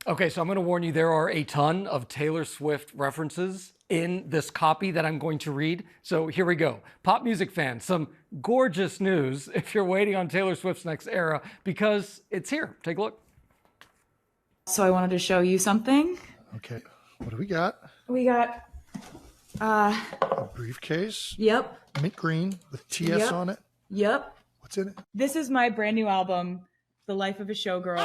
Okay, so I'm going to warn you, there are a ton of Taylor Swift references in this copy that I'm going to read. So here we go. Pop music fans, some gorgeous news if you're waiting on Taylor Swift's next era, because it's here. Take a look. So I wanted to show you something. Okay, what do we got? We got, A briefcase, yep, mint green with TS Yep. on it. yep. What's in it? This is my brand new album, The Life of a Showgirl.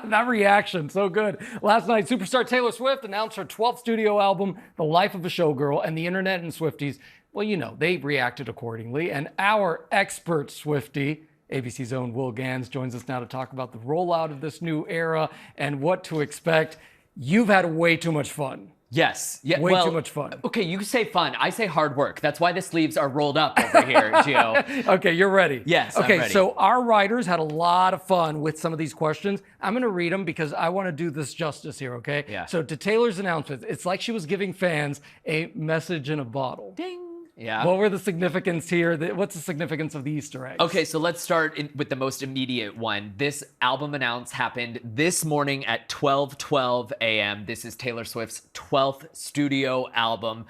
That reaction, so good. Last night, superstar Taylor Swift announced her 12th studio album, The Life of a Showgirl, and the internet and Swifties, well, you know, they reacted accordingly. And our expert Swiftie, ABC's own Will Ganns, joins us now to talk about the rollout of this new era and what to expect. You've had way too much fun. Yes. Yeah. Way well, too much fun. Okay, you say fun. I say hard work. That's why the sleeves are rolled up over here, Gio. Okay, you're ready. Yes, I'm Okay, ready. so our writers had a lot of fun with some of these questions. I'm going to read them because I want to do this justice here, okay? Yeah. So to Taylor's announcement, it's like she was giving fans a message in a bottle. Ding. Yeah. What were the significance here? What's the significance of the Easter eggs? Okay, so let's start with the most immediate one. This album announce happened this morning at 12:12 a.m. This is Taylor Swift's 12th studio album.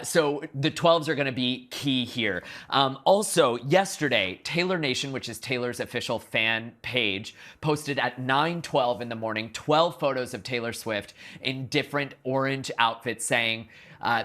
So the 12s are going to be key here. Also, yesterday, Taylor Nation, which is Taylor's official fan page, posted at 9:12 in the morning 12 photos of Taylor Swift in different orange outfits saying,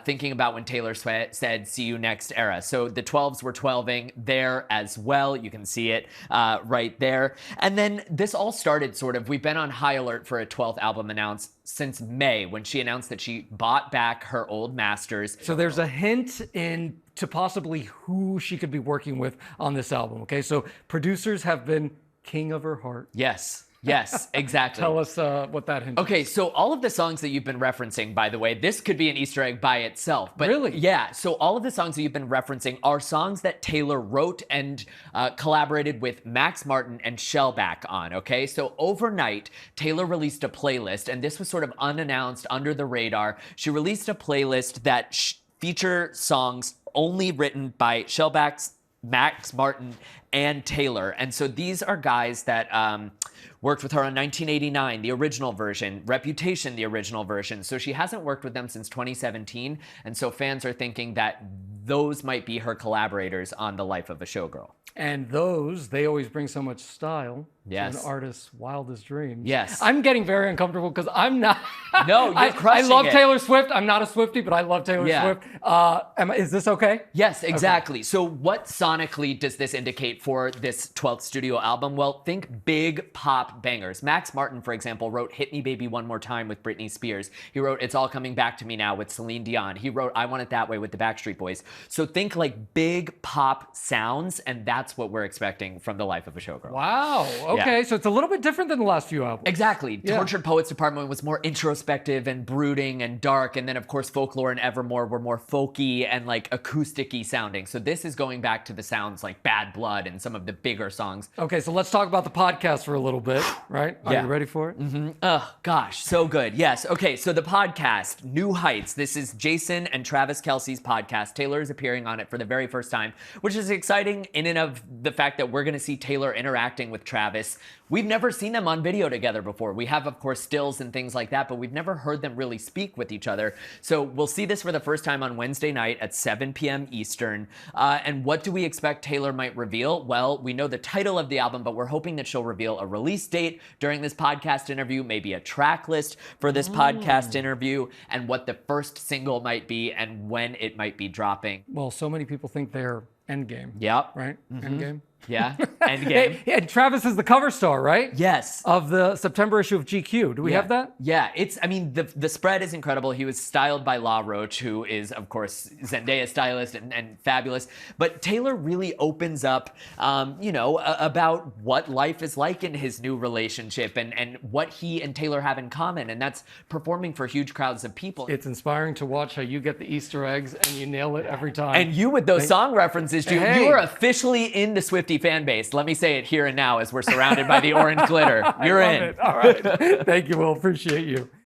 thinking about when Taylor said, "See you next era." So the 12s were 12ing there as well. You can see it right there. And then this all started sort of, we've been on high alert for a 12th album announce since May when she announced that she bought back her old masters. So there's a hint to possibly who she could be working with on this album, okay? So producers have been king of her heart. Yes. Yes, exactly. Tell us what that hint is. Okay, so all of the songs that you've been referencing, by the way, this could be an Easter egg by itself. But Really? Yeah, so all of the songs that you've been referencing are songs that Taylor wrote and collaborated with Max Martin and Shellback on, okay? So overnight, Taylor released a playlist, and this was sort of unannounced, under the radar. She released a playlist that feature songs only written by Shellback's Max Martin and Taylor. And so these are guys that worked with her on 1989, the original version, Reputation, the original version. So she hasn't worked with them since 2017. And so fans are thinking that those might be her collaborators on The Life of a Showgirl. And they always bring so much style Yes. to an artist's wildest dreams. Yes. I'm getting very uncomfortable because I'm not. No, you're I crushing love it. Taylor Swift. I'm not a Swiftie, but I love Taylor Yeah. Swift. Is this okay? Yes, exactly. So what sonically does this indicate for this 12th studio album? Well, think big pop bangers. Max Martin, for example, wrote Hit Me Baby One More Time with Britney Spears. He wrote It's All Coming Back to Me Now with Celine Dion. He wrote I Want It That Way with the Backstreet Boys. So think like big pop sounds, and that's what we're expecting from The Life of a Showgirl. Wow. Okay. Yeah. So it's a little bit different than the last few albums. Exactly. Yeah. Tortured Poets Department was more introspective and brooding and dark. And then, of course, Folklore and Evermore were more folky and like acoustic-y sounding. So this is going back to the sounds like Bad Blood and some of the bigger songs. Okay. So let's talk about the podcast for a little bit, right? Are Yeah. you ready for it? Oh, gosh, so good. Yes. Okay, so the podcast, New Heights. This is Jason and Travis Kelce's podcast. Taylor is appearing on it for the very first time, which is exciting in and of the fact that we're going to see Taylor interacting with Travis. We've never seen them on video together before. We have, of course, stills and things like that, but we've never heard them really speak with each other. So we'll see this for the first time on Wednesday night at 7 p.m. Eastern. And what do we expect Taylor might reveal? Well, we know the title of the album, but we're hoping that she'll reveal a release date during this podcast interview, maybe a track list for this podcast interview, and what the first single might be and when it might be dropping. Well, so many people think they're Endgame. Yep. Right? Endgame. Yeah. Endgame. Hey, and Travis is the cover star, right? Yes. Of the September issue of GQ. Do we have that? Yeah, the spread is incredible. He was styled by La Roche, who is, of course, Zendaya's stylist and fabulous. But Taylor really opens up, about what life is like in his new relationship and what he and Taylor have in common. And that's performing for huge crowds of people. It's inspiring to watch how you get the Easter eggs and you nail it every time. And you with those song references, Jude, Hey. you are officially in the Swiftie fan base. Let me say it here and now as we're surrounded by the orange glitter. You're I love in. it. All right. Thank you, Will. Appreciate you.